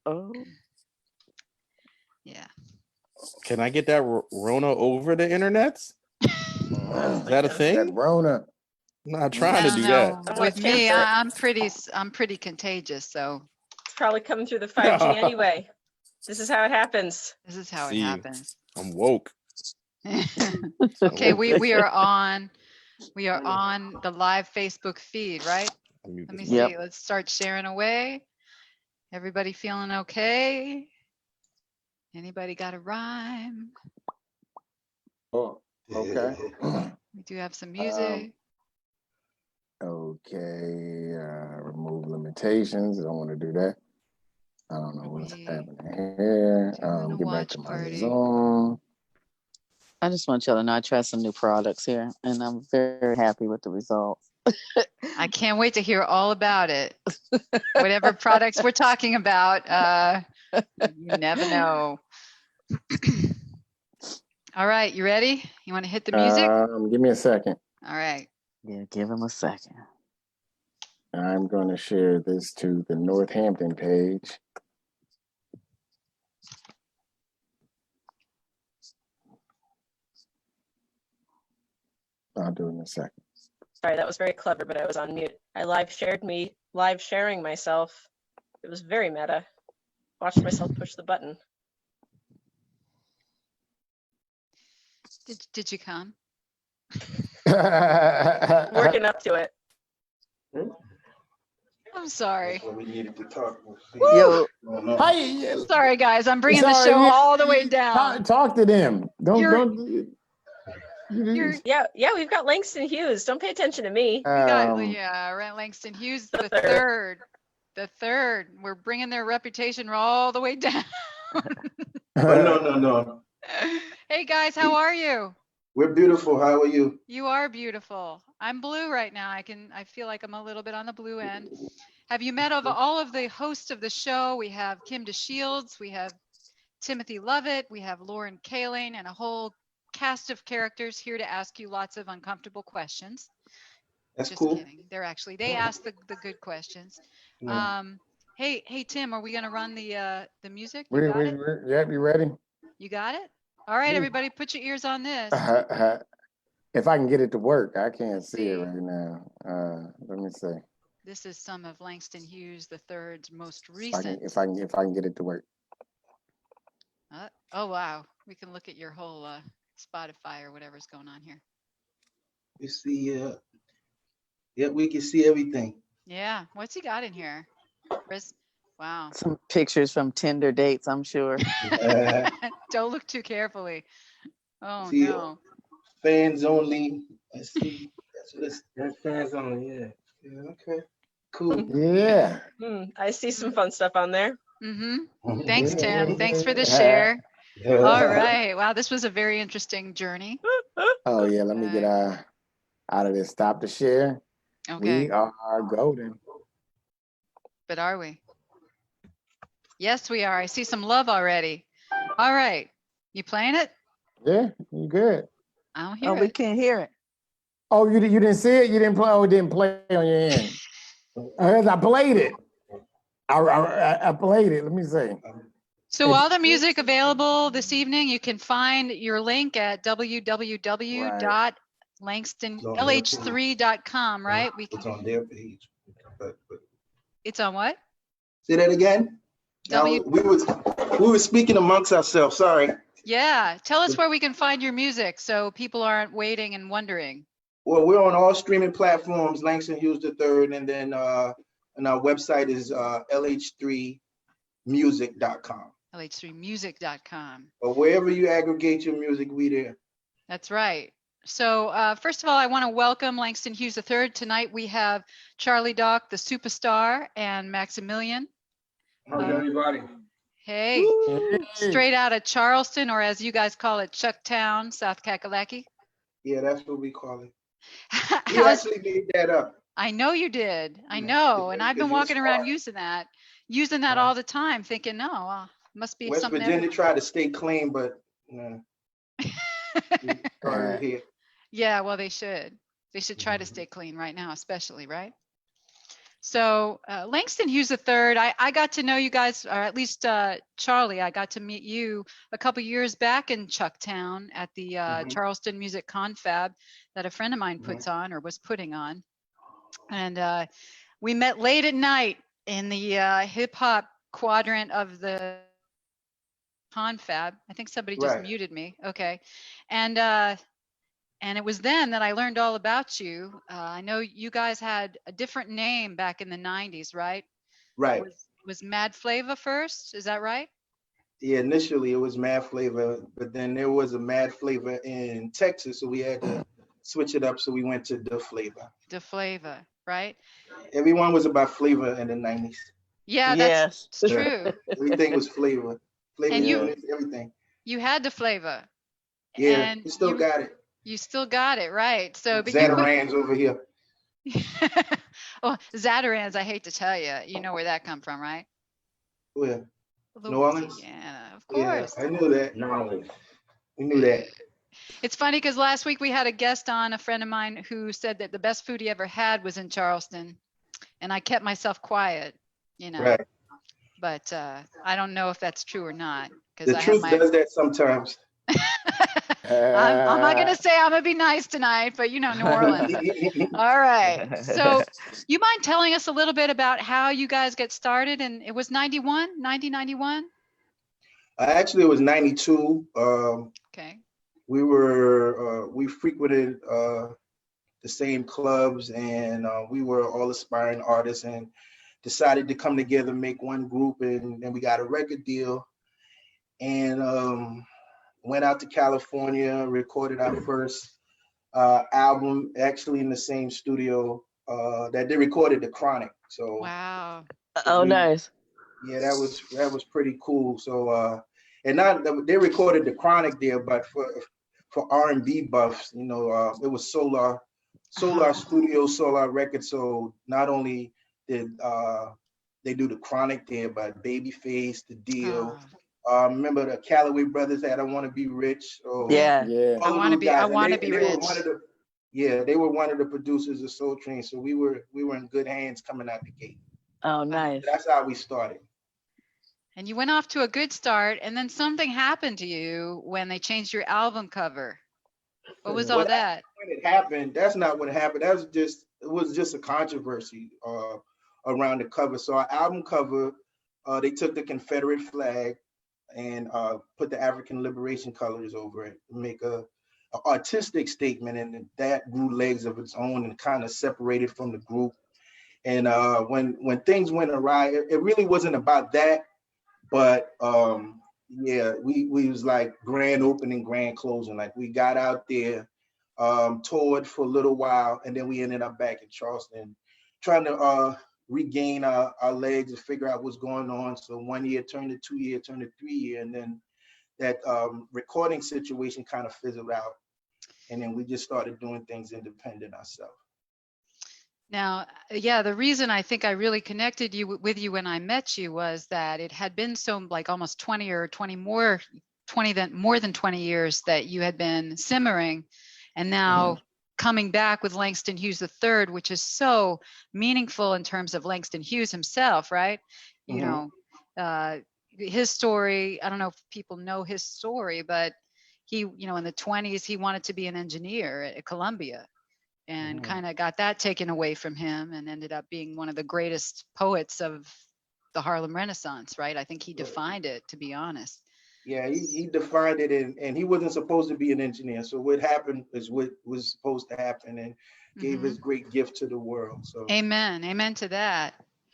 Oh. Yeah. Can I get that Rona over the internet? Is that a thing? That Rona. I'm not trying to do No. that. With me, I'm pretty contagious. So it's probably coming through the 5G anyway. This is how it happens. This is how it happens. I'm woke. Okay, we are on the live Facebook feed, right? Let me see. Let's start sharing away. Everybody feeling okay? Anybody got a rhyme? Oh, okay. We do have some music. Okay. Remove limitations. I don't want to do that. I don't know what's happening here. Get back to my Zoom. I just want y'all to know I tried some new products here, and I'm very happy with the results. I can't wait to hear all about it. Whatever products we're talking about, you never know. All right, you ready? You want to hit the music? Give me a second. All right. Yeah, give him a second. I'm going to share this to the Northampton page. I'll do it in a second. Sorry, that was very clever, but I was on mute. I live sharing myself. It was very meta. Watched myself push the button. Did you come? Working up to it. I'm sorry. We needed to talk. Yo, hi. Sorry, guys. I'm bringing the show all the way down. Talk to them. Yeah, we've got Langston Hughes. Don't pay attention to me. We got Langston Hughes the third. The third. We're bringing their reputation all the way down. No. Hey guys, how are you? We're beautiful. How are you? You are beautiful. I'm blue right now. I feel like I'm a little bit on the blue end. Have you met all of the hosts of the show? We have Kim DeShields, we have Timothy Lovett, we have Lauren Cahillane, and a whole cast of characters here to ask you lots of uncomfortable questions. That's Just cool. Kidding. They ask the good questions. Yeah. Hey Tim, are we gonna run the music? You ready? You got it? All right, everybody, put your ears on this. If I can get it to work, I can't see it right now. Let me see. This is some of Langston Hughes III's most recent. If I can get it to work. Oh wow, we can look at your whole Spotify or whatever's going on here. You see, we can see everything. Yeah, what's he got in here, Chris? Wow. Some pictures from Tinder dates, I'm sure. Don't look too carefully. Oh see, no. Fans only. I see. That's fans only. Yeah. Okay. Cool. Yeah. I see some fun stuff on there. Mm-hmm. Thanks, Tim. Thanks for the share. All right. Wow, this was a very interesting journey. Oh yeah. Let me get out of this. Stop the share. Okay. We are golden. But are we? Yes, we are. I see some love already. All right. You playing it? Yeah, you good. I don't hear it. We can't hear it. Oh, you didn't see it? You didn't play? Oh, it didn't play on your end. I played it. I played it. Let me see. So all the music available this evening, you can find your link at www.langstonlh3.com, right? It's on their page. It's on what? Say that again. We were speaking amongst ourselves. Sorry. Yeah. Tell us where we can find your music so people aren't waiting and wondering. Well, we're on all streaming platforms, Langston Hughes III, and then and our website is lh3music.com. lh3music.com. Or wherever you aggregate your music, we there. That's right. So first of all, I want to welcome Langston Hughes III. Tonight we have Charlie Doc, the superstar, and Maximilian. How's everybody? Hey, straight out of Charleston, or as you guys call it, Chucktown, South Kakalaki. Yeah, that's what we call it. You actually made that up. I know you did. I know. And I've been walking around using that all the time, thinking, no, must be West something. Virginia tried to stay clean, but started here. Yeah, well, they should. They should try to stay clean right now, especially, right? So Langston Hughes III, I got to know you guys, or at least Charlie, I got to meet you a couple years back in Chucktown at the Charleston Music Confab that a friend of mine puts on or was putting on. And we met late at night in the hip hop quadrant of the confab. I think somebody just muted me. Okay. And it was then that I learned all about you. I know you guys had a different name back in the 90s, right? Right. Was Mad Flava first? Is that right? Yeah, initially it was Mad Flavor, but then there was a Mad Flavor in Texas, so we had to switch it up. So we went to Da Flavor. Da Flava, right? Everyone was about flavor in the 90s. Yeah, Yes. that's true. Everything was flavor. Flavor And you- units, everything. You had Da Flava. Yeah, and you still got it. You still got it, right? So, but Zatarans over here. Oh, Zatarans, I hate to tell you, you know where that come from, right? Where? New Orleans? Louisiana, of course. Yeah, I knew that. No, we knew that. It's funny because last week we had a guest on, a friend of mine, who said that the best food he ever had was in Charleston, and I kept myself quiet, you know. Right. But I don't know if that's true or not. The truth does that sometimes. I'm not going to say I'm going to be nice tonight, but you know, New Orleans. All right. So you mind telling us a little bit about how you guys get started? And it was 1991? Actually, it was 92. Okay. We frequented the same clubs, and we were all aspiring artists and decided to come together, make one group, and we got a record deal. And went out to California, recorded our first album, actually in the same studio that they recorded The Chronic. So wow. Oh, nice. Yeah, that was pretty cool. So and not they recorded The Chronic there, but for R&B buffs, you know, it was Solar Studio, Solar Records. So not only did they do The Chronic there, but Babyface, The Deal. Remember the Calloway brothers had I Want to Be Rich? Yeah. I want to be rich. They were one of the producers of Soul Train, so we were in good hands coming out the gate. Oh, nice. That's how we started. And you went off to a good start, and then something happened to you when they changed your album cover. What was all that? When it happened, that's not what happened. It was just a controversy around the cover. So our album cover, they took the Confederate flag and put the African liberation colors over it, make a artistic statement, and that grew legs of its own and kind of separated from the group. And when things went awry, it really wasn't about that, but yeah, we was like grand opening, grand closing. Like we got out there, toured for a little while, and then we ended up back in Charleston, trying to regain our legs and figure out what's going on. So 1 year turned to 2 year, turned to 3 year, and then that recording situation kind of fizzled out. And then we just started doing things independent ourselves. Now, yeah, the reason I think I really connected with you when I met you was that it had been so like almost more than 20 years that you had been simmering, and now coming back with Langston Hughes III, which is so meaningful in terms of Langston Hughes himself, right? You know, his story, I don't know if people know his story, but he, you know, in the 20s, he wanted to be an engineer at Columbia, and kind of got that taken away from him, and ended up being one of the greatest poets of the Harlem Renaissance, right? I think he defined it, to be honest. Yeah, he defined it, and he wasn't supposed to be an engineer. So what happened is what was supposed to happen, and gave his great gift to the world. So amen to that.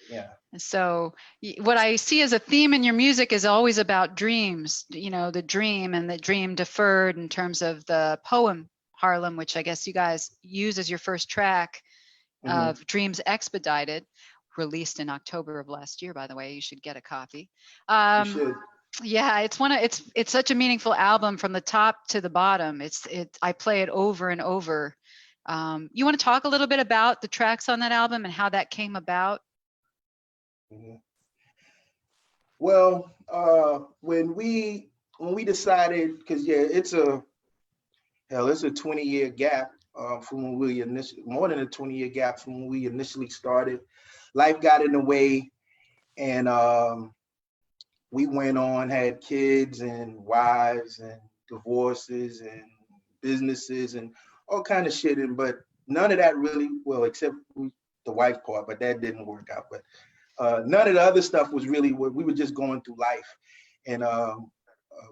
Yeah. And so what I see as a theme in your music is always about dreams, you know, the dream and the dream deferred, in terms of the poem Harlem, which I guess you guys use as your first track of Dreams Expedited, released in October of last year, by the way. You should get a copy. You should. Yeah, it's such a meaningful album from the top to the bottom. I play it over and over. You want to talk a little bit about the tracks on that album and how that came about? Well, when we decided, because yeah, it's a 20-year gap from when we initially, more than a 20-year gap from when we initially started. life got in the way, and we went on, had kids and wives and divorces and businesses and all kind of shit. But none of that really, well, except the wife part, but that didn't work out. But none of the other stuff was really what we were just going through life. And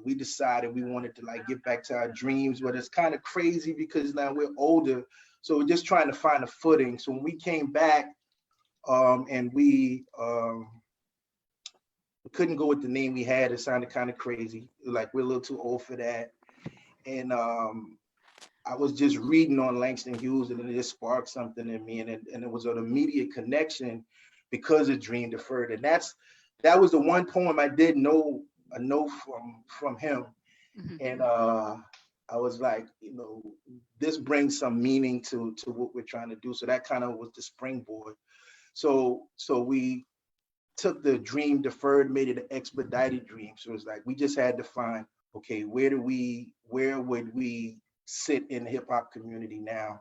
we decided we wanted to like get back to our dreams, but it's kind of crazy because now we're older. So we're just trying to find a footing. So when we came back and we couldn't go with the name we had, it sounded kind of crazy. Like we're a little too old for that. And I was just reading on Langston Hughes, and it just sparked something in me, and it was an immediate connection because of Dream Deferred. And that was the one poem I did know from him. Mm-hmm. And I was like, you know, this brings some meaning to what we're trying to do. So that kind of was the springboard. So we took the Dream Deferred, made it an expedited dream. So it's like we just had to find, okay, where would we sit in the hip hop community now?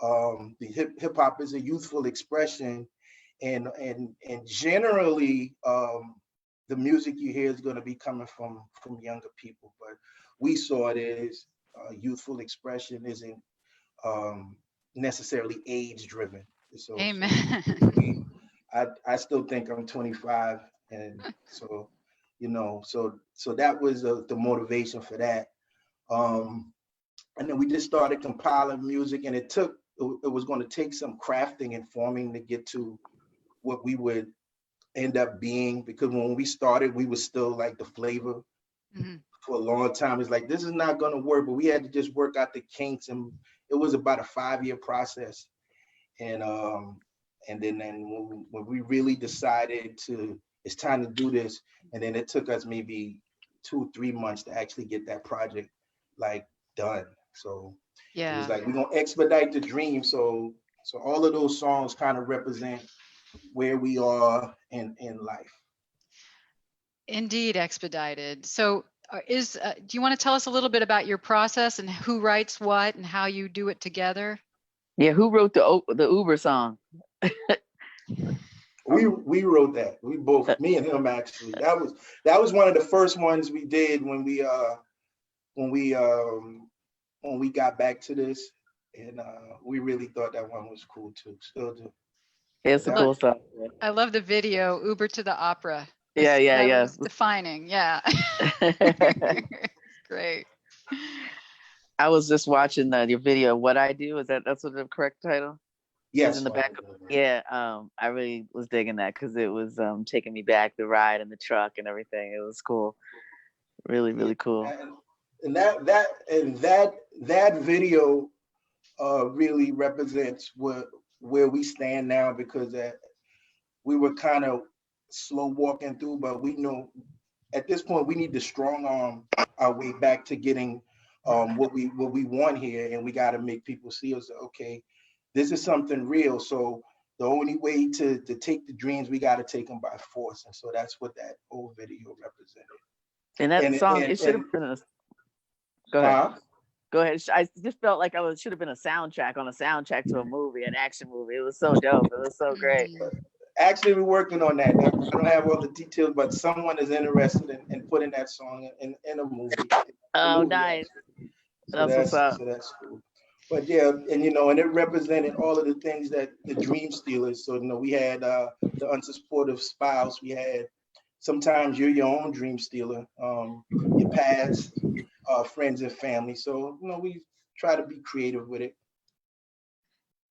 The hip hop is a youthful expression, and generally the music you hear is going to be coming from younger people. But we saw it as youthful expression isn't necessarily age driven. So, Amen. I still think I'm 25, and so, you know, so that was the motivation for that. And then we just started compiling music, and it was going to take some crafting and forming to get to what we would end up being, because when we started, we were still like the flavor. Mm-hmm. For a long time. It's like, this is not going to work, but we had to just work out the kinks, and it was about a 5-year process. And then when we really decided it's time to do this, and then it took us maybe 2-3 months to actually get that project like done. So yeah, it was like, we're gonna expedite the dream. So all of those songs kind of represent where we are in life. Indeed, expedited. So do you want to tell us a little bit about your process and who writes what and how you do it together? Yeah, who wrote the Uber song? We wrote that. We both, me and him, actually. That was one of the first ones we did when we got back to this, and we really thought that one was cool too. Still do. It's a cool song. I love the video, Uber to the Opera. Yeah. Was defining, yeah. Great. I was just watching your video. What I Do, that's what the correct title? Yes. In the back. Yeah. I really was digging that because it was taking me back, the ride in the truck and everything. It was cool. Really, really cool. And that video really represents where we stand now, because we were kind of slow walking through, but we know at this point we need to strong arm our way back to getting what we want here, and we got to make people see us. Okay, this is something real. So the only way to take the dreams, we got to take them by force, and so that's what that old video represented. And that song, it should have been a. Go ahead. Go ahead. I just felt like it should have been a soundtrack to a movie, an action movie. It was so dope. It was so great. Actually, we're working on that. I don't have all the details, but someone is interested in putting that song in a movie. Oh, nice. So that's what's up. So that's cool. But yeah, and and it represented all of the things that the dream stealers. So we had the unsupportive spouse. We had sometimes you're your own dream stealer. Your past friends and family. So we try to be creative with it.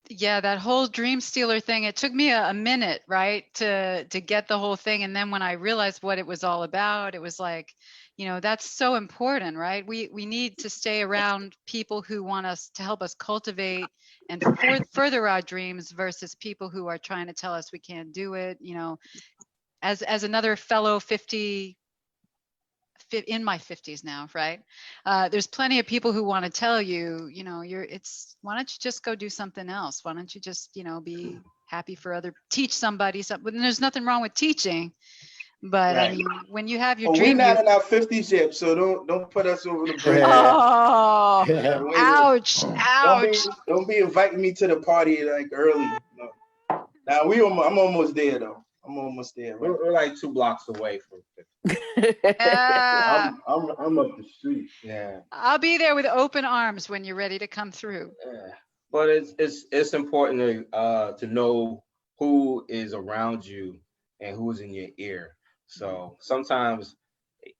Yeah, that whole dream stealer thing, it took me a minute, right, to get the whole thing. And then when I realized what it was all about, it was like, that's so important, right? We need to stay around people who want us to help us cultivate and further our dreams versus people who are trying to tell us we can't do it. As another fellow 50 in my 50s now, right? There's plenty of people who want to tell you, why don't you just go do something else? Why don't you just, be happy for teach somebody something? And there's nothing wrong with teaching, but right. I mean, when you have your dream, we're not in our 50s yet, so don't put us over the bridge. Oh, ouch! Don't be inviting me to the party like early. No. Now I'm almost there though. I'm almost there. Right? We're like 2 blocks away from 50. Yeah. I'm up the street. Yeah. I'll be there with open arms when you're ready to come through. Yeah. But it's important to know who is around you and who's in your ear. So sometimes,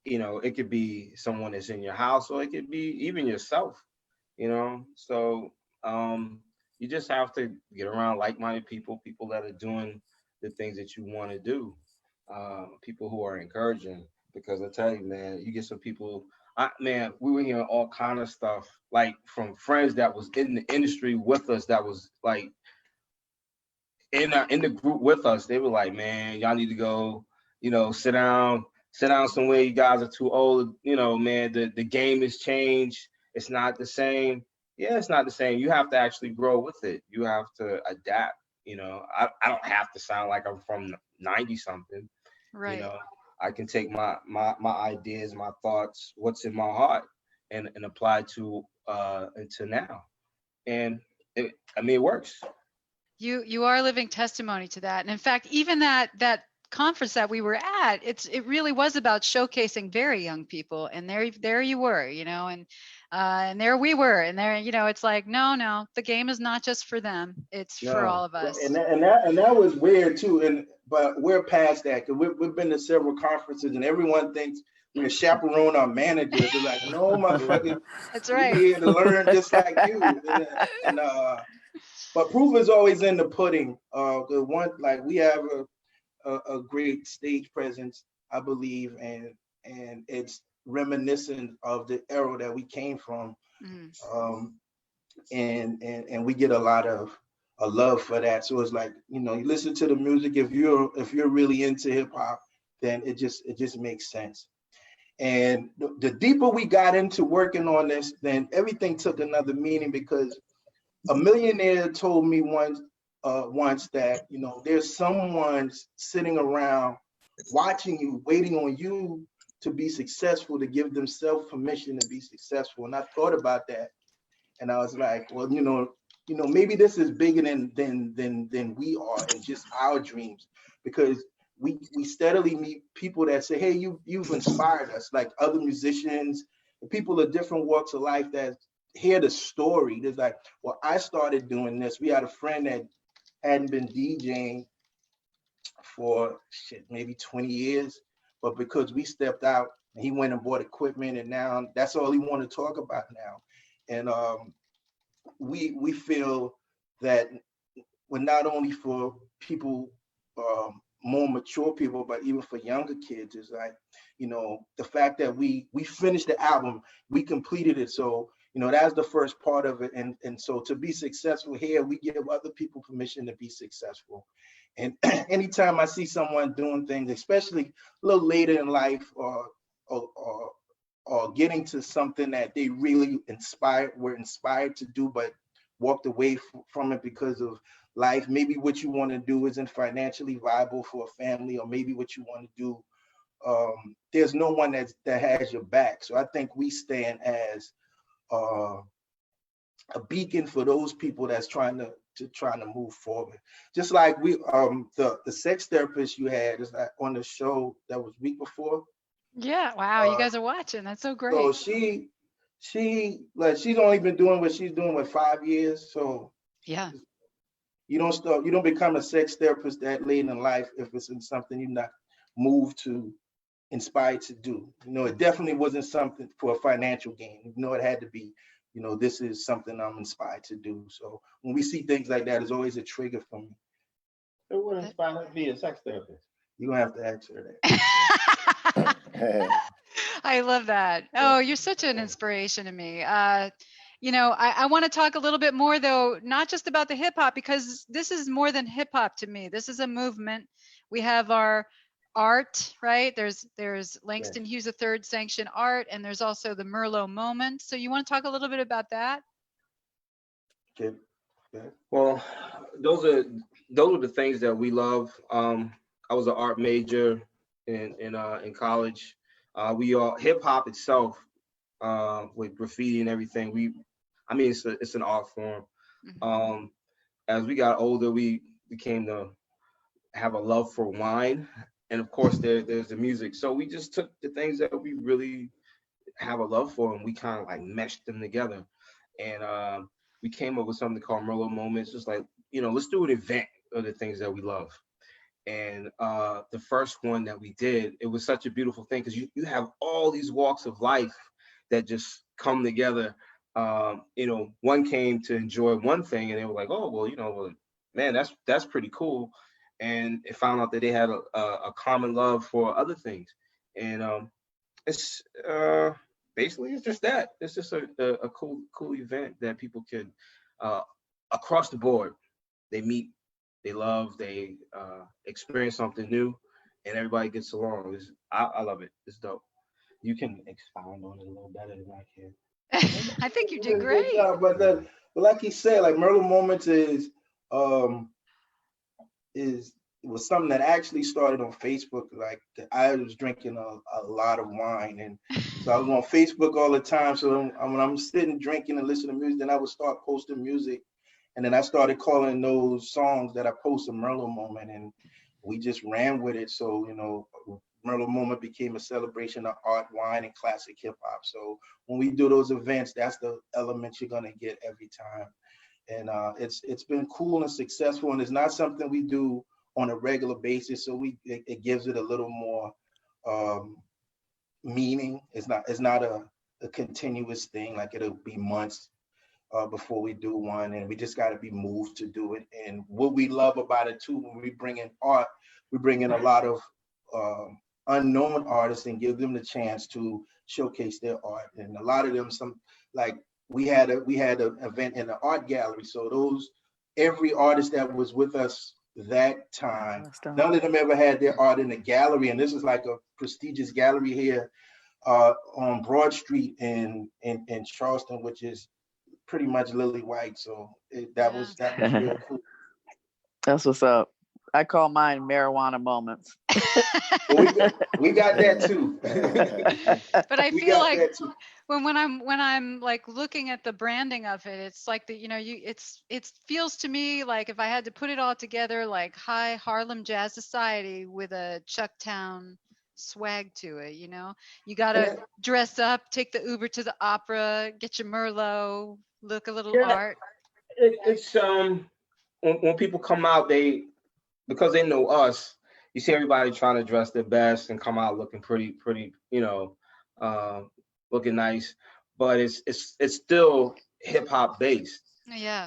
it could be someone that's in your house, or it could be even yourself, So you just have to get around like-minded people that are doing the things that you want to do, people who are encouraging. Because I tell you, man, you get some people. We were hearing all kind of stuff, like from friends that was in the industry with us, that was like in the group with us. They were like, man, y'all need to go, sit down somewhere. You guys are too old. Man, the game has changed. It's not the same. Yeah, it's not the same. You have to actually grow with it. You have to adapt. I don't have to sound like I'm from 90 something. Right. I can take my ideas, my thoughts, what's in my heart, and apply to into now. And it works. You are living testimony to that. And in fact, even that conference that we were at, it really was about showcasing very young people. And there you were, and there we were, and there, it's like, no, the game is not just for them; it's for all of us. And that was weird too. But we're past that, because we've been to several conferences, and everyone thinks we're chaperone our managers. They're like, no, motherfucker, that's right. We're here to learn just like you. But proof is always in the pudding. We have a great stage presence, I believe, and it's reminiscent of the era that we came from. Mm-hmm. And we get a lot of a love for that. So it's like, you listen to the music. If you're really into hip hop, then it just makes sense. And the deeper we got into working on this, then everything took another meaning, because a millionaire told me once that, there's someone sitting around watching you, waiting on you to be successful, to give themselves permission to be successful. And I thought about that, and I was like, well, maybe this is bigger than we are, and just our dreams, because we steadily meet people that say, hey, you've inspired us, like other musicians, people of different walks of life that hear the story. There's like, well, I started doing this. We had a friend that hadn't been DJing for maybe 20 years, but because we stepped out, and he went and bought equipment, and now that's all he want to talk about now. And we feel that we're not only for people, more mature people, but even for younger kids, is like, the fact that we finished the album, we completed it. So, that's the first part of it. And so to be successful here, we give other people permission to be successful. And anytime I see someone doing things, especially a little later in life, or getting to something that they really were inspired to do, but walked away from it because of life. Maybe what you want to do isn't financially viable for a family, or maybe what you want to do, there's no one that has your back. So I think we stand as a beacon for those people that's trying to move forward. Just like we, the sex therapist you had is on the show that was week before. Yeah, wow, you guys are watching. That's so great. So she's only been doing what she's doing 5 years. So yeah, you don't become a sex therapist that late in life if it's in something you're not moved to, inspired to do. It definitely wasn't something for a financial gain. It had to be, this is something I'm inspired to do. So when we see things like that, it's always a trigger for me. It would inspire her to be a sex therapist. You're gonna have to ask her that. I love that. Oh, you're such an inspiration to me. I want to talk a little bit more, though, not just about the hip hop, because this is more than hip hop to me. This is a movement. We have our art, right? There's Langston Hughes III sanctioned art, and there's also the Merlot moment. So you want to talk a little bit about that? Okay. Well, those are the things that we love. I was an art major in college. Hip hop itself, with graffiti and everything. It's an art form. Mm-hmm. As we got older, we became to have a love for wine, and of course there's the music. So we just took the things that we really have a love for, and we kind of like meshed them together, and we came up with something called Merlot Moments. Just like, let's do an event of the things that we love. And the first one that we did, it was such a beautiful thing because you have all these walks of life that just come together. One came to enjoy one thing, and they were like, "Oh, well, man, that's pretty cool," and it found out that they had a common love for other things, and it's basically it's just that. It's just a cool event that people can across the board, they meet, they love, they experience something new, and everybody gets along. I love it. It's dope. You can expound on it a little better than I can. I think you did great. But like he said, like Merlot Moments was something that actually started on Facebook. Like I was drinking a lot of wine, and so I was on Facebook all the time. So when I'm sitting drinking and listening to music, then I would start posting music, and then I started calling those songs that I post a Merlot Moment, and we just ran with it. So Merlot Moment became a celebration of art, wine, and classic hip hop. So when we do those events, that's the element you're gonna get every time, and it's been cool and successful, and it's not something we do on a regular basis. So it gives it a little more meaning. It's not a continuous thing. Like it'll be months before we do one, and we just got to be moved to do it. And what we love about it too, when we bring in art, we bring in a lot of unknown artists and give them the chance to showcase their art. And a lot of them, we had an event in the art gallery. So every artist that was with us that time, none of them ever had their art in a gallery. And this is like a prestigious gallery here on Broad Street in Charleston, which is pretty much lily white. So that was real cool. That's what's up. I call mine marijuana moments. Well, we got that too. But I feel like when I'm like looking at the branding of it, it's like it feels to me like if I had to put it all together, like High Harlem Jazz Society with a Chucktown swag to it. You gotta dress up, take the Uber to the opera, get your Merlot, look a little art. It's when people come out, because they know us, you see everybody trying to dress their best and come out looking pretty, looking nice, but it's still hip hop based. Yeah.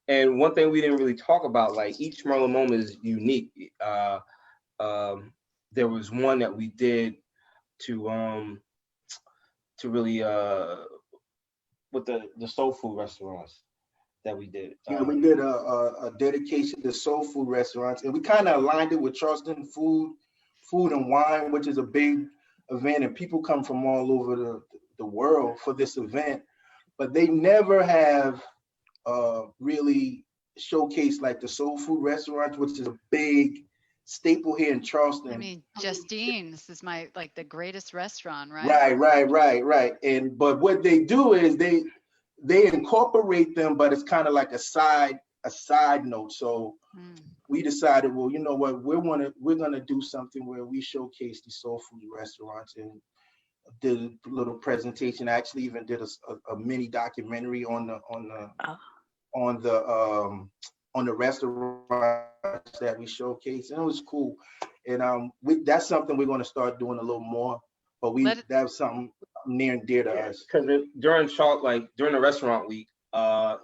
And one thing we didn't really talk about, like each Merlot Moment is unique. There was one that we did to really with the soul food restaurants that we did. Yeah, we did a dedication to soul food restaurants, and we kind of aligned it with Charleston food and wine, which is a big event, and people come from all over the world for this event, but they never have really showcased like the soul food restaurants, which is a big staple here in Charleston. I mean, Justine's is the greatest restaurant, right? Right. But what they do is they incorporate them, but it's kind of like a side note. So we decided, well, you know what, we're gonna do something where we showcase the soul food restaurants, and did a little presentation. I actually even did a mini documentary on the restaurants that we showcased, and it was cool. And that's something we're going to start doing a little more. But that's something near and dear to us. Because during the restaurant week, a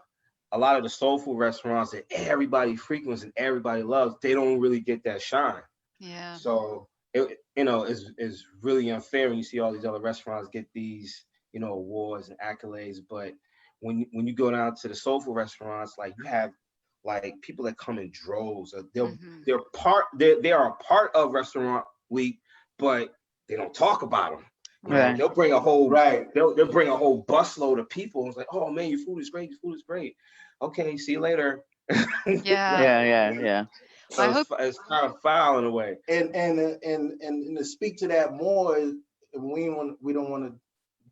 lot of the soul food restaurants that everybody frequents and everybody loves, they don't really get that shine. Yeah. So it's really unfair when you see all these other restaurants get these awards and accolades, but when you go down to the soul food restaurants, like you have like people that come in droves. They are a part of restaurant week, but they don't talk about them. Right. They'll bring a whole they'll bring a whole busload of people. It's like, oh man, your food is great. Your food is great. Okay, see you later. Yeah. So it's kind of foul in a way. And to speak to that more, we don't want to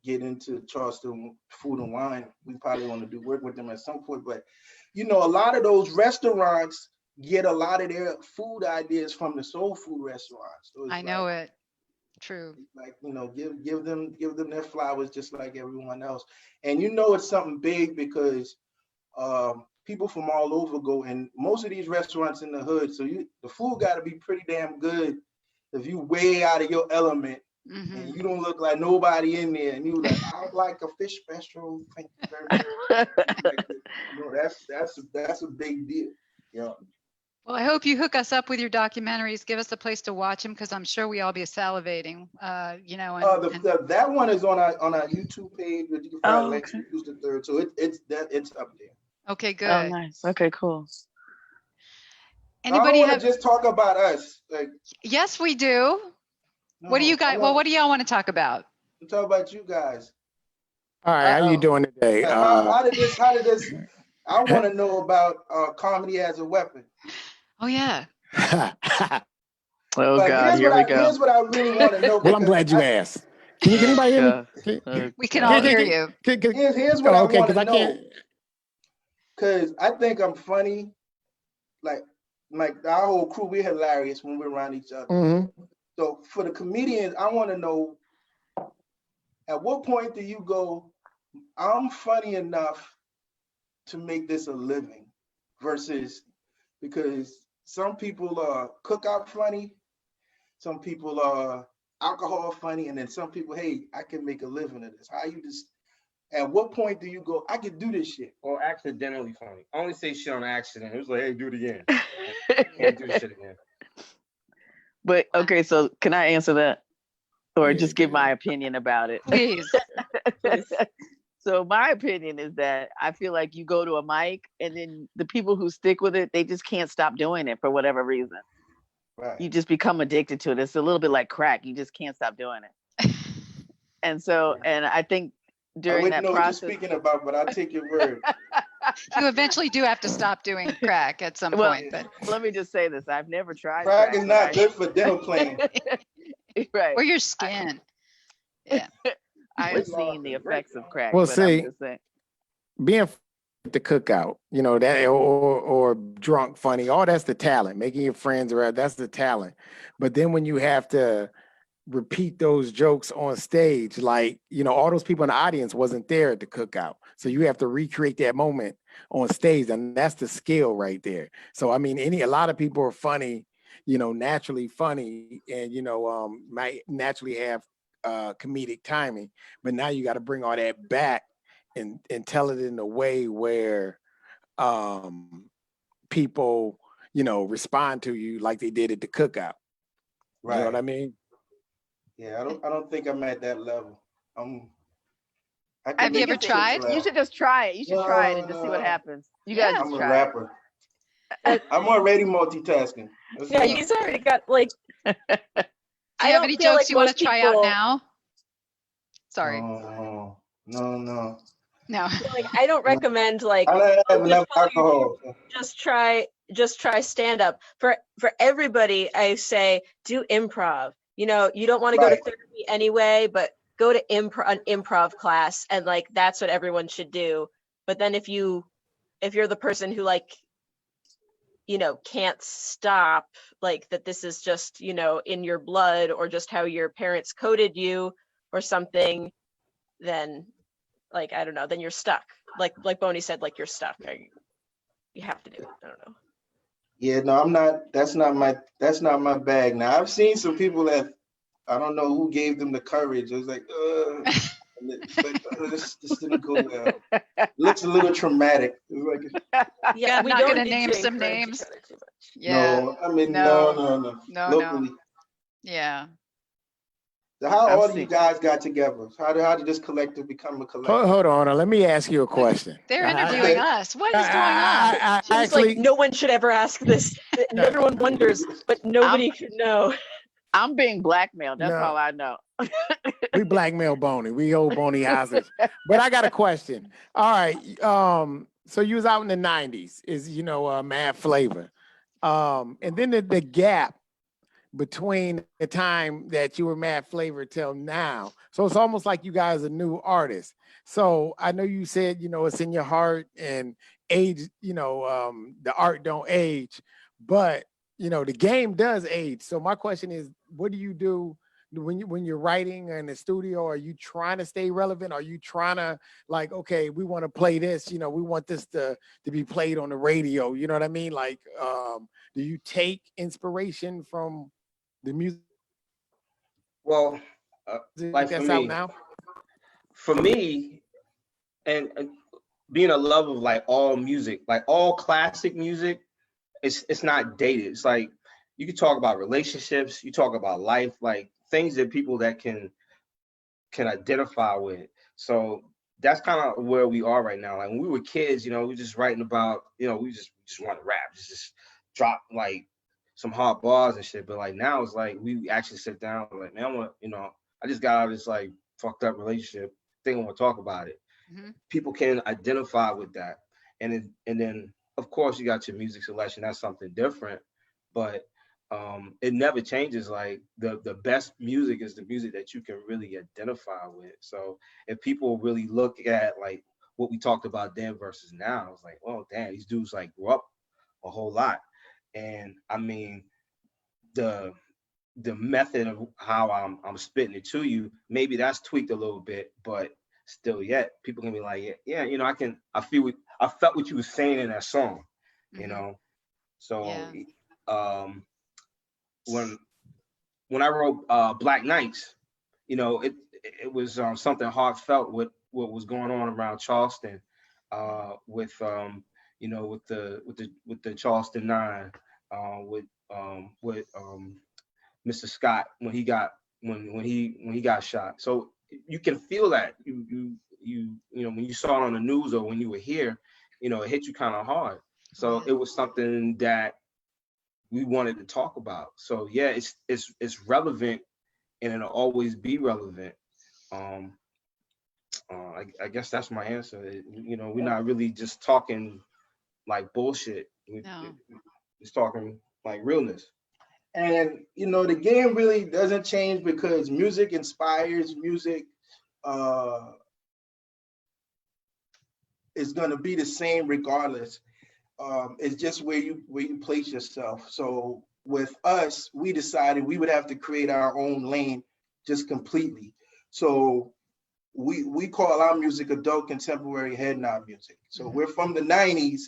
get into Charleston food and wine. We probably want to work with them at some point, but a lot of those restaurants, get a lot of their food ideas from the soul food restaurants. So I know it. True. Like, you know, give them their flowers just like everyone else. And you know it's something big because people from all over go, and most of these restaurants in the hood, so the food got to be pretty damn good if you way out of your element. Mm-hmm. And you don't look like nobody in there, and you like, I would like a fish special. Thank you very much. Like, you know, that's a big deal. Yeah. Well, I hope you hook us up with your documentaries. Give us a place to watch them, because I'm sure we all be salivating. You know. That one is on our YouTube page, but you can find Langston Hughes III. So it's up there. Okay, good. Oh, nice. Okay, cool. Anybody I don't want to just talk about us. Like, yes, we do. no, What do you guys? Well, what do y'all want to talk about? Talk about you guys. All right, how you doing today? How did this? I want to know about comedy as a weapon. Oh yeah. Oh God, here we go. Here's what I really want to know. Well, I'm glad you asked. Can anybody hear me? We can all hear you. Here's what I want to know. Because I think I'm funny. Like our whole crew, we're hilarious when we're around each other. Mm-hmm. So for the comedians, I want to know, at what point do you go, I'm funny enough to make this a living, versus, because some people are cookout funny, some people are alcohol funny, and then some people, hey, I can make a living of this. At what point do you go, I can do this shit? Or accidentally funny. I only say shit on accident. It was like, hey, do it again. Can't do this shit again. But okay, so can I answer that, or just give my opinion about it? Please. So my opinion is that I feel like you go to a mic, and then the people who stick with it, they just can't stop doing it for whatever reason. Right. You just become addicted to it. It's a little bit like crack. You just can't stop doing it. And so, and I think during that process, what you're speaking about, but I'll take your word. You eventually do have to stop doing crack at some point. But let me just say this: I've never tried crack. Is not good for dental planning. Right. Or your skin. Yeah. I've seen the effects of crack. Well, but see, I'm just saying, being at the cookout, you know, that or drunk funny, all that's the talent. Making your friends around, that's the talent. But then when you have to repeat those jokes on stage, like, you know, all those people in the audience wasn't there at the cookout, so you have to recreate that moment on stage, and that's the skill right there. So I mean, a lot of people are funny, you know, naturally funny, and you know, might naturally have comedic timing, but now you got to bring all that back and tell it in a way where people, you know, respond to you like they did at the cookout. Right. You know what I mean? Yeah, I don't think I'm at that level. Have you ever tried? You should just try it. You should try it and just see what happens. You guys I'm just a try rapper. I'm already multitasking. Yeah, he's already got like. Do you have any jokes you want to try out now? Sorry. No. Like, I don't recommend like. I don't have enough alcohol. Just try stand up. For everybody, I say do improv. You know, you don't want to go to therapy anyway, but go to an improv class, and like that's what everyone should do. But then if you're the person who, like, you know, can't stop, like that this is just, you know, in your blood, or just how your parents coded you or something, then like, I don't know, then you're stuck. Like Boney said, like, you're stuck. You have to do it. I don't know. Yeah, no, I'm not. That's not my bag. Now, I've seen some people that I don't know who gave them the courage. It was like, this didn't go well. Looks a little traumatic. It's like, yeah, I'm not going to name some names. Yeah. No, I mean, no. Locally. No. Yeah. So how all of you guys got together? How did this collective become a collective? Hold on, let me ask you a question. They're interviewing us. What is going on? Actually, like, no one should ever ask this. Everyone wonders, but nobody should know. I'm being blackmailed. That's all I know. We blackmail Boney. We hold Boney hostage. But I got a question. All right. So you was out in the 90s, is, you know, Mad Flavor. And then the gap between the time that you were Mad Flavor till now. So it's almost like you guys are new artists. So I know you said, you know, it's in your heart and age, you know, the art don't age, but you know, the game does age. So my question is, what do you do when you're writing in the studio? Are you trying to stay relevant? Are you trying to like, okay, we want to play this, you know, we want this to be played on the radio, you know what I mean? Like, do you take inspiration from the music Well, like that's out now? For me, and being a lover of like all music, like all classic music, it's not dated. It's like you can talk about relationships, you talk about life, like things that people that can identify with. So that's kind of where we are right now. Like when we were kids, you know, we were just writing about, you know, we just want to rap, just drop like some hard bars and shit. But like now it's like we actually sit down like, man, I want, you know, I just got out of this like fucked up relationship thing. I want to talk about it. Mm-hmm. People can identify with that. And then of course you got your music selection. That's something different, but it never changes. Like the best music is the music that you can really identify with. So if people really look at like what we talked about then versus now, it's like, oh damn, these dudes like grew up a whole lot. And I mean, the method of how I'm spitting it to you, maybe that's tweaked a little bit, but still yet people can be like, yeah, you know, I felt what you were saying in that song, you know. So when I wrote Black Nights, you know, it was something heartfelt with what was going on around Charleston, with you know, with the Charleston 9, with Mr. Scott when he got shot. So you can feel that you know when you saw it on the news or when you were here, you know, it hit you kind of hard. So it was something that we wanted to talk about. So yeah, it's relevant and it'll always be relevant. I guess that's my answer. You know, we're not really just talking like bullshit. We're just talking like realness. And you know, the game really doesn't change because music inspires. Music is going to be the same regardless. It's just where you place yourself. So with us, we decided we would have to create our own lane just completely. So we call our music adult contemporary head nod music. So we're from the 90s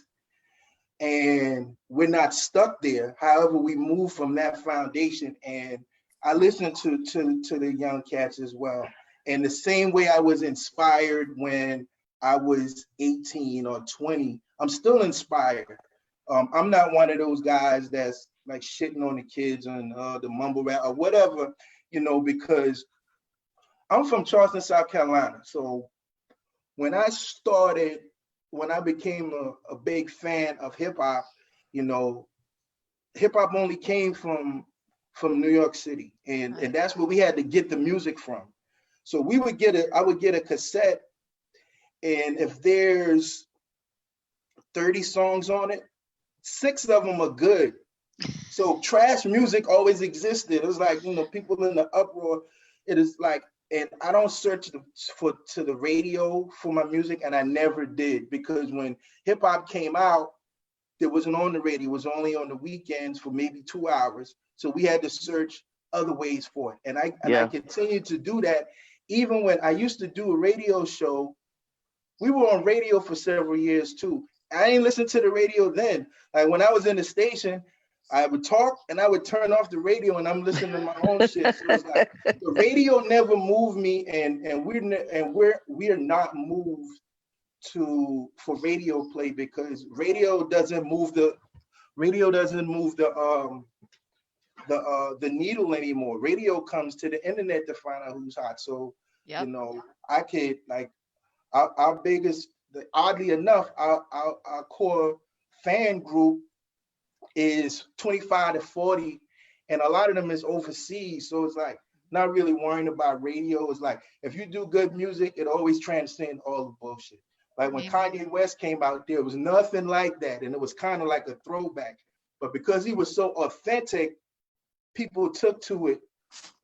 and we're not stuck there. However, we move from that foundation, and I listen to the young cats as well. And the same way I was inspired when I was 18 or 20, I'm still inspired. I'm not one of those guys that's like shitting on the kids and the mumble rap or whatever, you know, because I'm from Charleston, South Carolina. So when I became a big fan of hip hop, you know, hip hop only came from New York City, and that's where we had to get the music from. So I would get a cassette, and if there's 30 songs on it, 6 of them are good. So trash music always existed. It was like, you know, people in the uproar. It is like, and I don't search to the radio for my music, and I never did, because when hip hop came out, it wasn't on the radio. It was only on the weekends for maybe 2 hours. So we had to search other ways for it. And I continue to do that. Even when I used to do a radio show, we were on radio for several years too. I didn't listen to the radio then. Like when I was in the station, I would talk and I would turn off the radio and I'm listening to my own shit. So it's like the radio never moved me, and we're not moved for radio play, because radio doesn't move the needle anymore. Radio comes to the internet to find out who's hot. So you know, I could like our biggest, oddly enough, our core fan group is 25 to 40, and a lot of them is overseas. So it's like not really worrying about radio. It's like if you do good music, it always transcends all the bullshit. Like when Kanye West came out, there was nothing like that, and it was kind of like a throwback. But because he was so authentic, people took to it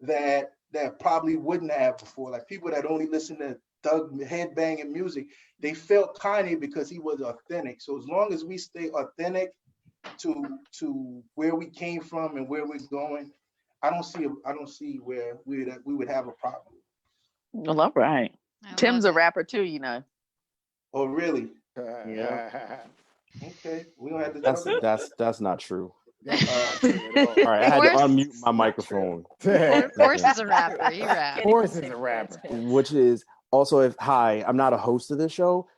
that probably wouldn't have before. Like people that only listen to thug headbanging music, they felt Kanye because he was authentic. So as long as we stay authentic to where we came from and where we're going, I don't see where we would have a problem. Well, all right. I Tim's love a it. rapper too, you know. Oh, really? Yeah. Okay, we don't have to talk about That's not true. That's not true at all. All right, I had to Forrest- unmute my microphone. Forrest is a rapper. He raps. Forrest is a rapper. Which is also, if hi, I'm not a host of this show,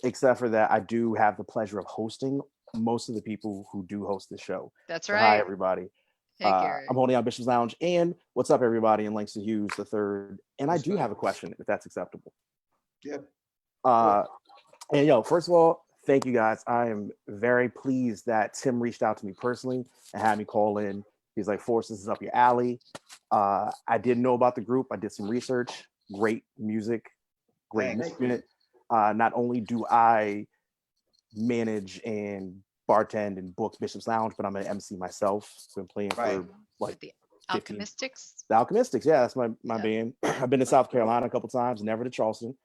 except for that I do have the pleasure of hosting most of the people who do host the show. That's So right. hi everybody. Hey, Gary. I'm holding out Bishop's Lounge, and what's up everybody in Langston Hughes III. And I do have a question, if that's acceptable. Yeah. And first of all, thank you guys. I am very pleased that Tim reached out to me personally and had me call in. He's like, Forrest, this is up your alley. I didn't know about the group. I did some research. Great music, great music unit. Not only do I manage and bartend and book Bishop's Lounge, but I'm an MC myself. Been playing for like The 15. Alchemistics. The Alchemistics, yeah, that's my Yeah. band. I've been to South Carolina a couple times, never to Charleston.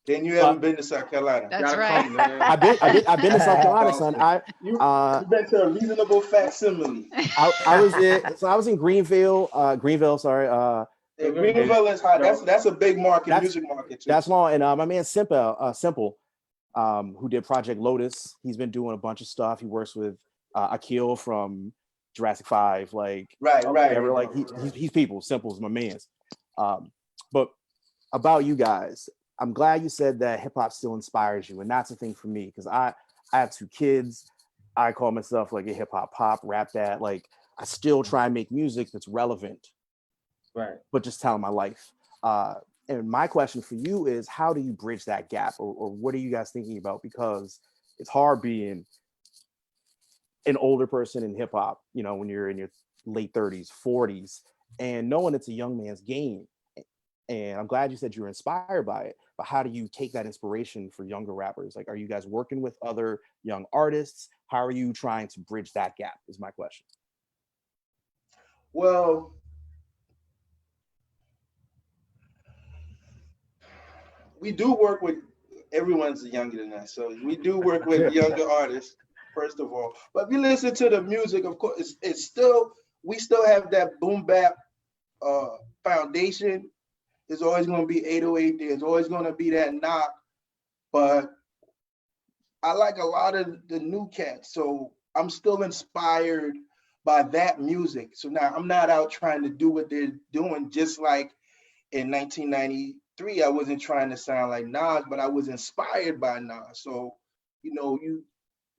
Then you haven't been to South Carolina. That's Gotta right. come, man. I've been to South Carolina, son. You've been to a reasonable facsimile. I was in Greenville. Yeah, Greenville is hot. That's a big market, music market too. That's long. And my man Simple, who did Project Lotus, he's been doing a bunch of stuff. He works with Akil from Jurassic 5, like he's people. Simple's my man's. But about you guys, I'm glad you said that hip hop still inspires you, and that's the thing for me, because I have 2 kids. I call myself like a hip hop pop rap dad. Like I still try and make music that's relevant, Right. but just telling my life. And my question for you is, how do you bridge that gap, or what are you guys thinking about? Because it's hard being an older person in hip hop, when you're in your late 30s, 40s, and knowing it's a young man's game. And I'm glad you said you were inspired by it, but how do you take that inspiration for younger rappers? Like, are you guys working with other young artists? How are you trying to bridge that gap is my question. Well, we do work with, everyone's younger than us, so we do work with younger artists, first of all. But if you listen to the music, of course, we still have that boom bap foundation. There's always going to be 808. There's always going to be that knock. But I like a lot of the new cats, so I'm still inspired by that music. So now I'm not out trying to do what they're doing, just like in 1993, I wasn't trying to sound like Nas, but I was inspired by Nas. So,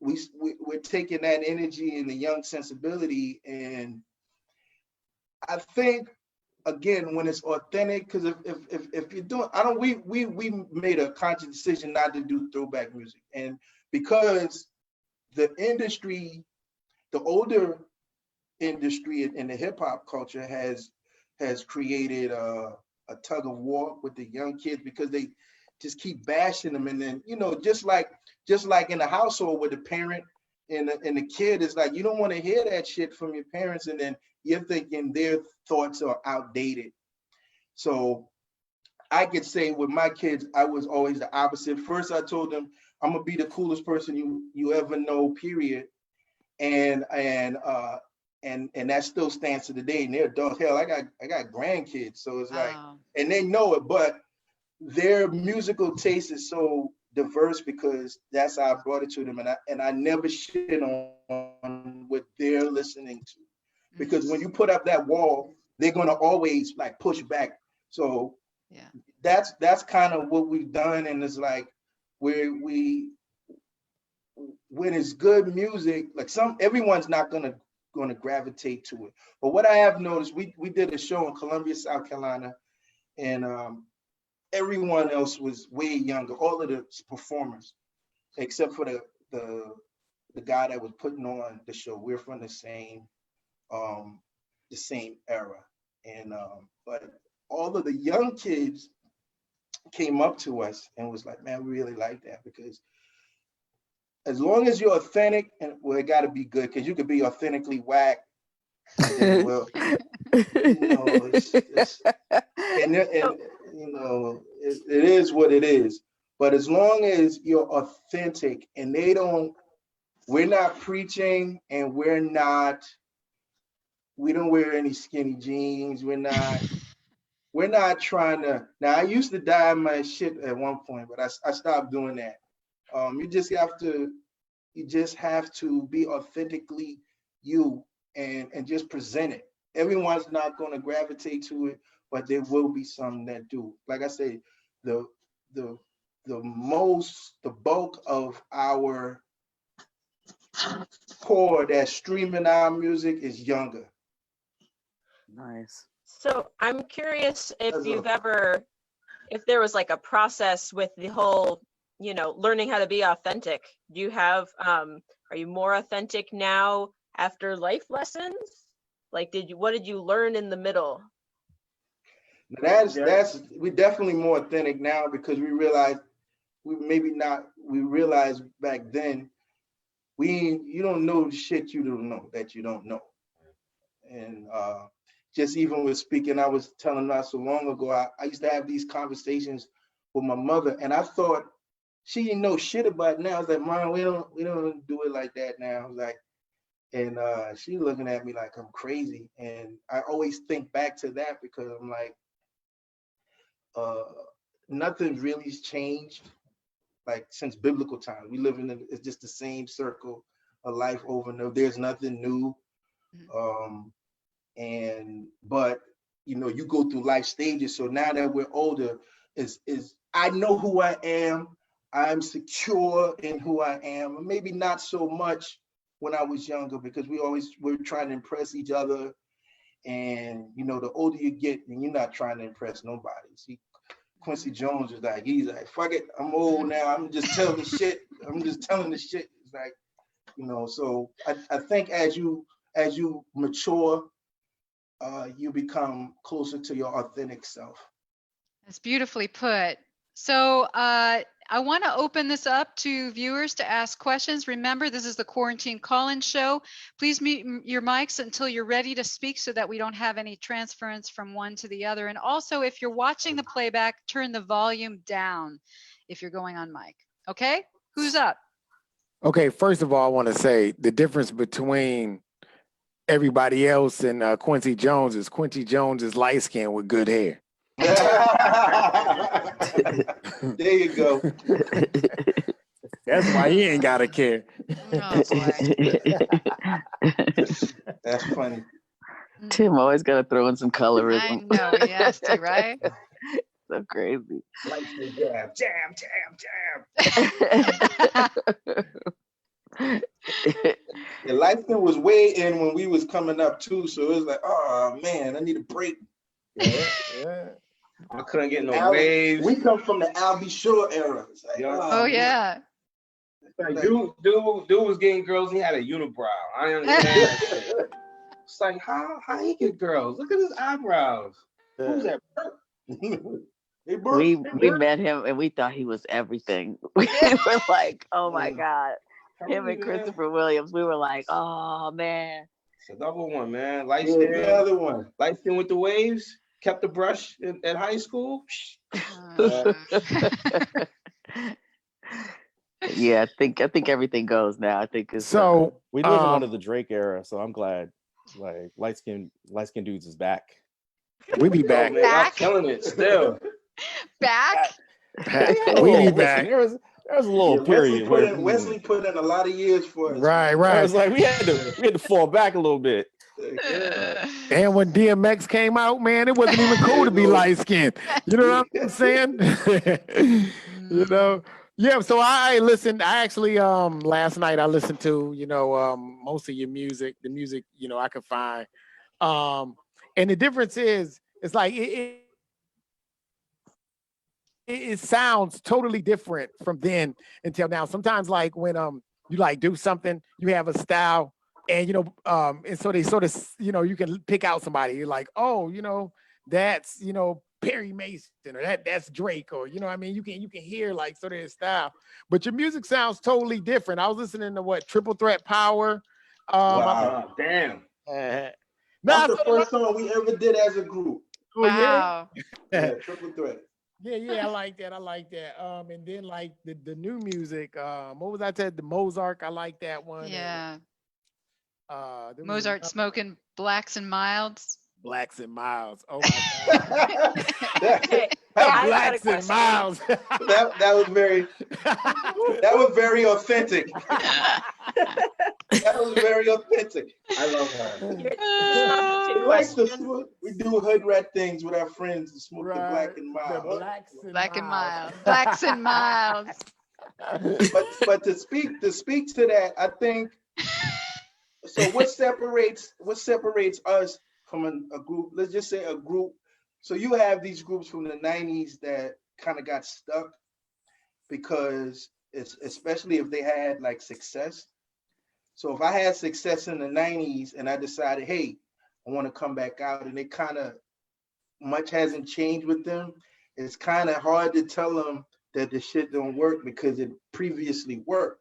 we're taking that energy and the young sensibility, and I think, again, when it's authentic, because if you're doing, we made a conscious decision not to do throwback music, and because the industry, the older industry in the hip hop culture has created a tug of war with the young kids, because they just keep bashing them, and then just like in a household with the parent and the kid, is like, you don't want to hear that shit from your parents, and then you're thinking their thoughts are outdated. So I could say with my kids, I was always the opposite. First, I told them I'm gonna be the coolest person you ever know, period. And that still stands to the day. And they're adults. Hell, I got grandkids, so it's like, and they know it, but their musical taste is so diverse because that's how I brought it to them, and I never shit on what they're listening to. Because when you put up that wall, they're gonna always like push back. So yeah, that's kind of what we've done, and it's like when it's good music, like everyone's not gonna gravitate to it. But what I have noticed, we did a show in Columbia, South Carolina, and everyone else was way younger, all of the performers, except for the guy that was putting on the show. We're from the same era, and but all of the young kids came up to us and was like, man, we really like that, because as long as you're authentic, and well, it got to be good, because you could be authentically whack, and then, well, it is what it is. But as long as you're authentic and they don't we're not preaching, and we don't wear any skinny jeans. We're not trying to. Now, I used to dye my shit at one point, but I stopped doing that. You just have to be authentically you and just present it. Everyone's not going to gravitate to it, but there will be some that do. Like I say, the bulk of our core that's streaming our music is younger. Nice. So I'm curious if there was like a process with the whole, learning how to be authentic. Do you have, are you more authentic now after life lessons? Like, what did you learn in the middle? We're definitely more authentic now because we realized back then, you don't know the shit you don't know that you don't know. And just even with speaking, I was telling not so long ago, I used to have these conversations with my mother, and I thought she didn't know shit about it now. I was like, Mom, we don't do it like that now. I was like, and she looking at me like I'm crazy. And I always think back to that because I'm like, nothing really's changed like since biblical times. We live it's just the same circle of life over and over. There's nothing new. But you go through life stages. So now that we're older, I know who I am. I'm secure in who I am. Maybe not so much when I was younger because we're trying to impress each other. And the older you get, and you're not trying to impress nobody. See, Quincy Jones is like, he's like, fuck it, I'm old now. I'm just telling the shit. It's like, so I think as you mature, you become closer to your authentic self. That's beautifully put. So I want to open this up to viewers to ask questions. Remember, this is the Quarantine Call-In Show. Please mute your mics until you're ready to speak so that we don't have any transference from one to the other. And also, if you're watching the playback, turn the volume down if you're going on mic. Okay? Who's up? Okay, first of all, I want to say the difference between everybody else and Quincy Jones is light-skinned with good hair. There you go. That's why he ain't gotta care. Oh, That's funny. Tim always got to throw in some colorism. I know, he has to, right? So crazy. Like the jam. The life was way in when we was coming up too, so it was like, oh man, I need a break. Yeah. I couldn't get no waves. We come from the Albie Shore era. Like, oh yeah. Like, dude was getting girls. He had a unibrow. I understand. It's like how he get girls? Look at his eyebrows. Who's that? We met him and we thought he was everything. We were like, oh my God. Him and Christopher Williams. We were like, oh man. It's a double one, man. Light skin. The other one. Light skin with the waves. Kept the brush at high school. Yeah, I think everything goes now. I think it's so we live under the Drake era, so I'm glad like light skin dudes is back. We be back. Man, I'm killing it still. Back? We be back. There was a little period Wesley put in a lot of years for us. Right. I was like, we had to fall back a little bit. And when DMX came out, man, it wasn't even cool to be light skinned. You know what I'm saying? Yeah. So I listened. I actually last night I listened to most of your music, the music I could find. And the difference is, it's like it sounds totally different from then until now. Sometimes like when you like do something, you have a style. And and so they sort of you can pick out somebody. You're like, oh, that's Perry Mason, or that's Drake, or you can hear like sort of his style. But your music sounds totally different. I was listening to Triple Threat Power. Wow, damn. That's the first song we ever did as a group. Wow. Yeah, Triple Threat. Yeah, I like that. I like that. And then like the new music, what was I said? The Mozart, I like that one. Yeah. And there was Mozart another smoking blacks and milds. Blacks and Miles. Oh my God. Okay, I've got a Blacks and question. Miles. that was very authentic. That was very authentic. I love her. There's not two We like to questions. we do hood rat things with our friends and smoke the black Right. and The mild. Blacks and Black and Miles. mild. Blacks and milds. But to speak to that, I think so. What separates us from a group? Let's just say a group. So you have these groups from the '90s that kind of got stuck because it's especially if they had like success. So if I had success in the '90s and I decided, hey, I want to come back out, and it kind of much hasn't changed with them, it's kind of hard to tell them that the shit don't work because it previously worked.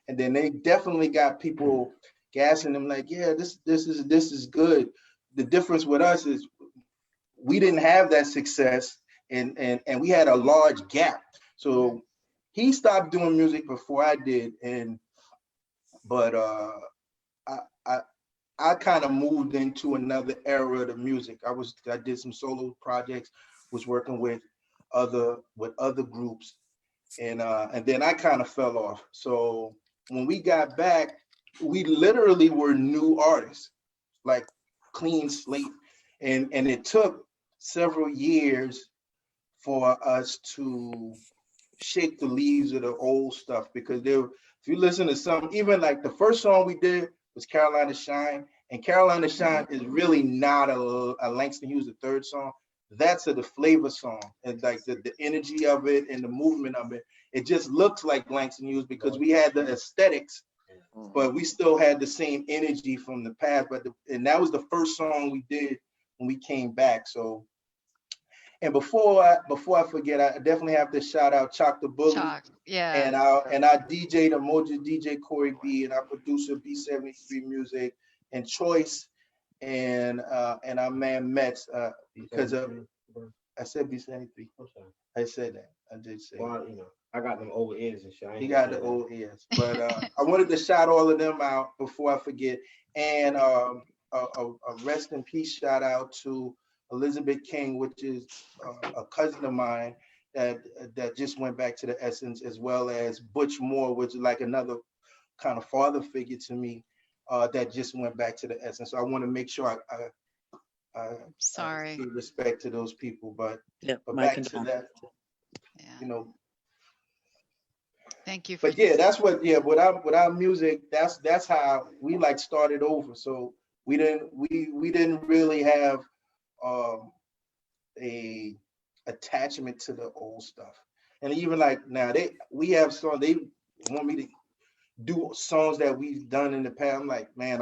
And then they definitely got people gassing them like, yeah, this is good. The difference with us is we didn't have that success, and we had a large gap. So he stopped doing music before I did, but I kind of moved into another era of the music. I did some solo projects, was working with other groups, and then I kind of fell off. So when we got back, we literally were new artists, like clean slate, and it took several years for us to shake the leaves of the old stuff, because if you listen to some, even like the first song we did was Carolina Shine, and Carolina Shine is really not a Langston Hughes III song. That's the flavor song, and like the energy of it and the movement of it. It just looks like Langston Hughes because we had the aesthetics, but we still had the same energy from the past. And that was the first song we did when we came back. So, and before I forget, I definitely have to shout out Chalk the Bully. Chalk. Yeah. And our DJ, the Moja DJ Corey B, and our producer B73 Music, and Choice, and our man Metz, because of I said B73. I said that. I did say. Well, I got them old ears and shit. He got the old ears, but I wanted to shout all of them out before I forget, and a rest in peace shout out to Elizabeth King, which is a cousin of mine that just went back to the Essence, as well as Butch Moore, which is like another kind of father figure to me, that just went back to the Essence. So I want to make sure I Sorry. give respect to those people, but back to that, Yeah. Thank you. But yeah, that's what. Yeah, with our music, that's how we like started over. So we didn't really have a attachment to the old stuff. And even like now, we have songs. They want me to do songs that we've done in the past. I'm like, man,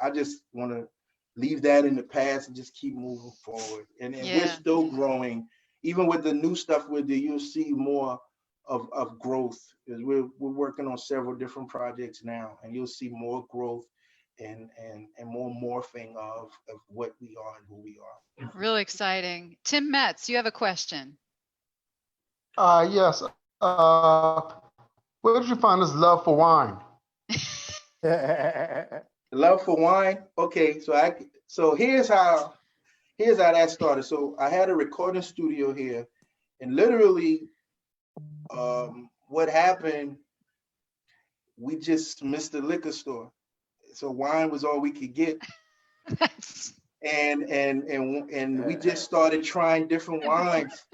I just want to leave that in the past and just keep moving forward. And we're still growing. Even with the new stuff, you'll see more of growth, because we're working on several different projects now, and you'll see more growth and more morphing of what we are and who we are. Really exciting. Tim Metz, you have a question. Yes. Where did you find this love for wine? Love for wine. Okay, so here's how that started. So I had a recording studio here, and literally, what happened, we just missed the liquor store, so wine was all we could get. And we just started trying different wines.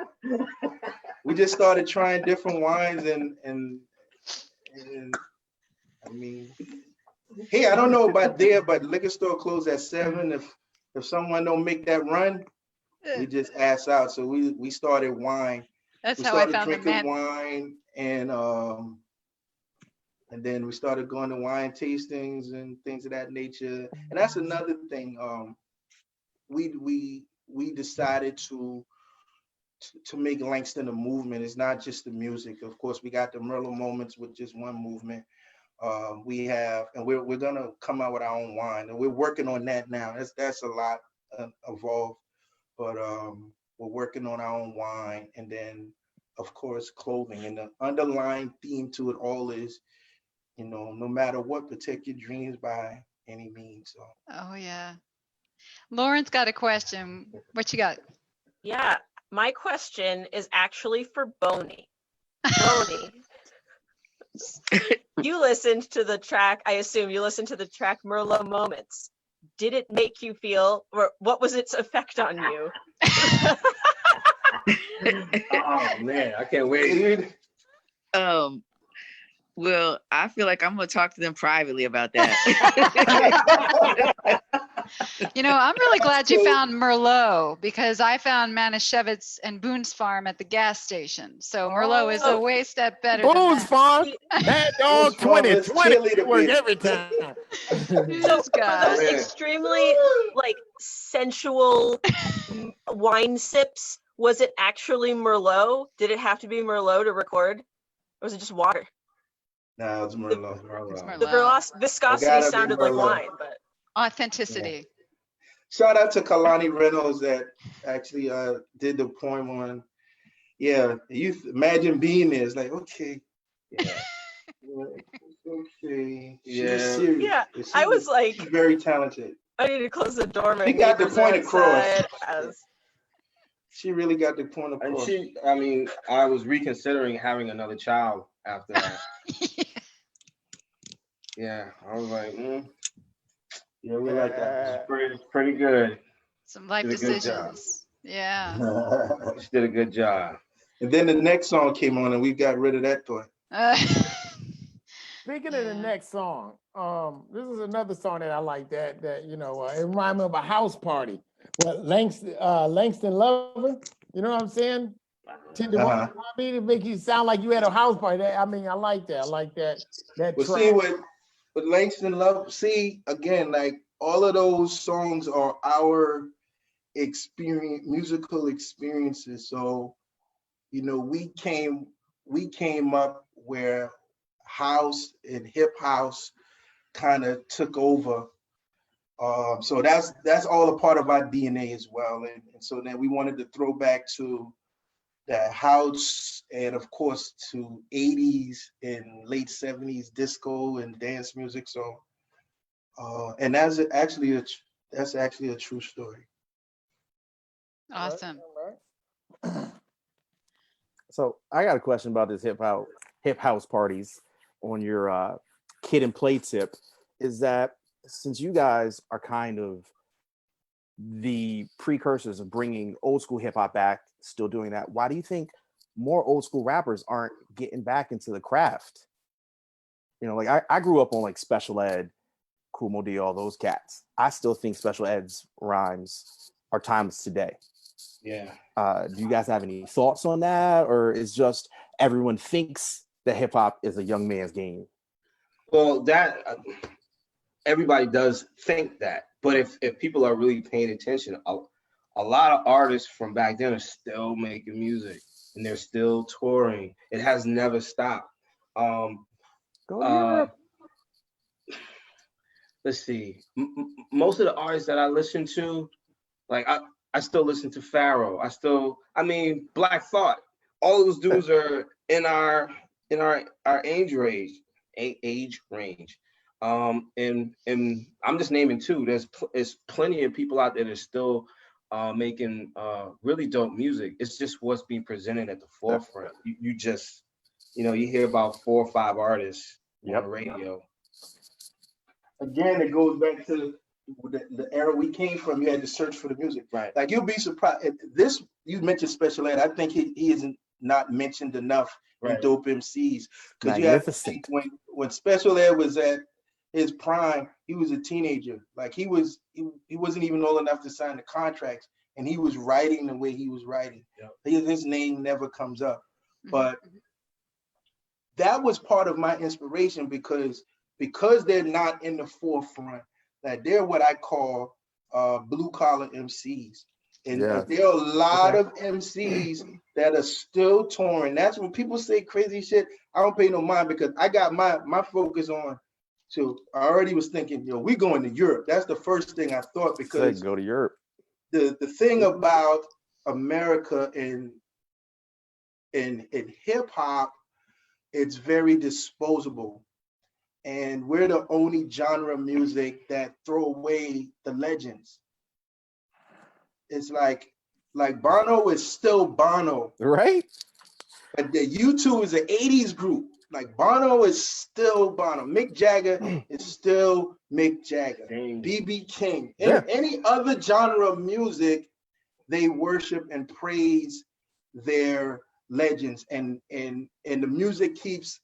And I mean, hey, I don't know about there, but liquor store closed at 7. If someone don't make that run, we just ass out. So we started wine. That's we how I started found drinking wine, and then we started going to wine tastings and things of that nature. And that's another thing. We decided to make Langston a movement. It's not just the music. Of course, we got the Merlot moments with just one movement. We have, and we're gonna come out with our own wine, and we're working on that now. That's a lot involved, but we're working on our own wine, and then of course clothing. And the underlying theme to it all is, no matter what, protect your dreams by any means. So Oh yeah. Lauren's got a question. What you got? Yeah, my question is actually for Boney. Boney, you listened to the track. I assume you listened to the track Merlot Moments. Did it make you feel, or what was its effect on you? Oh man, I can't wait. Well, I feel like I'm gonna talk to them privately about that. I'm really glad you found Merlot, because I found Manischewitz and Boone's Farm at the gas station. So Merlot is a way step better Boone's than Farm, Mad Dog 20 work every time. So for those extremely sensual wine sips, was it actually Merlot? Did it have to be Merlot to record? Or was it just water? No, it's Merlot. The viscosity sounded like wine, but authenticity. Shout out to Kalani Reynolds that actually did the poem on. Yeah, you imagine being there. It's like, okay. Yeah. Okay. Yeah. Yeah. I was like, she's very talented. I need to close the door. She got the point across. She really got the point across. And I was reconsidering having another child after that. Yeah, I was like, yeah, we like that. It's pretty good. Some life decisions. Yeah. She did a good job. And then the next song came on, and we got rid of that thought. Speaking of the next song, this is another song that I like. That it reminds me of a house party. What Langston Lover? You know what I'm saying? It make you sound like you had a house party. I like that. I like that. That well, see with Langston Love. See again, like all of those songs are our musical experiences. So, we came up where house and hip house kind of took over. So that's all a part of our DNA as well. And so then we wanted to throw back to the house and of course to 80s and late 70s disco and dance music. So and that's actually a true story. Awesome. So I got a question about this hip house parties on your Kid and Play tip. Is that since you guys are kind of the precursors of bringing old school hip hop back, still doing that, why do you think more old school rappers aren't getting back into the craft? I grew up on like Special Ed, Kool Moe Dee, all those cats. I still think Special Ed's rhymes are timeless today. Yeah. Do you guys have any thoughts on that, or is just everyone thinks that hip hop is a young man's game? Well, that everybody does think that, but if people are really paying attention, a lot of artists from back then are still making music and they're still touring. It has never stopped. Go to Europe. Let's see. Most of the artists that I listen to, like I still listen to Pharaoh. Black Thought. All those dudes are in our age range. And I'm just naming two. There's plenty of people out there that are still making really dope music. It's just what's being presented at the forefront. You just, you hear about 4 or 5 artists on the radio. Again, it goes back to the era we came from. You had to search for the music. Right. Like, you'll be surprised. You mentioned Special Ed. I think he isn't not mentioned enough in Dope MCs. Because you have to think when Special Ed was at his prime, he was a teenager. Like he wasn't even old enough to sign the contracts, and he was writing the way he was writing. Yep. His name never comes up. But that was part of my inspiration because they're not in the forefront, that they're what I call blue collar MCs. And there are a lot of MCs that are still touring. That's when people say crazy shit. I don't pay no mind because I got my focus on. So I already was thinking, we going to Europe. That's the first thing I thought, because go to Europe. The thing about America in hip hop, it's very disposable. And we're the only genre of music that throw away the legends. It's like Bono is still Bono. Right? But the U2 is an 80s group. Like Bono is still Bono. Mick Jagger is still Mick Jagger. B.B. King. Any other genre of music, they worship and praise their legends, and the music keeps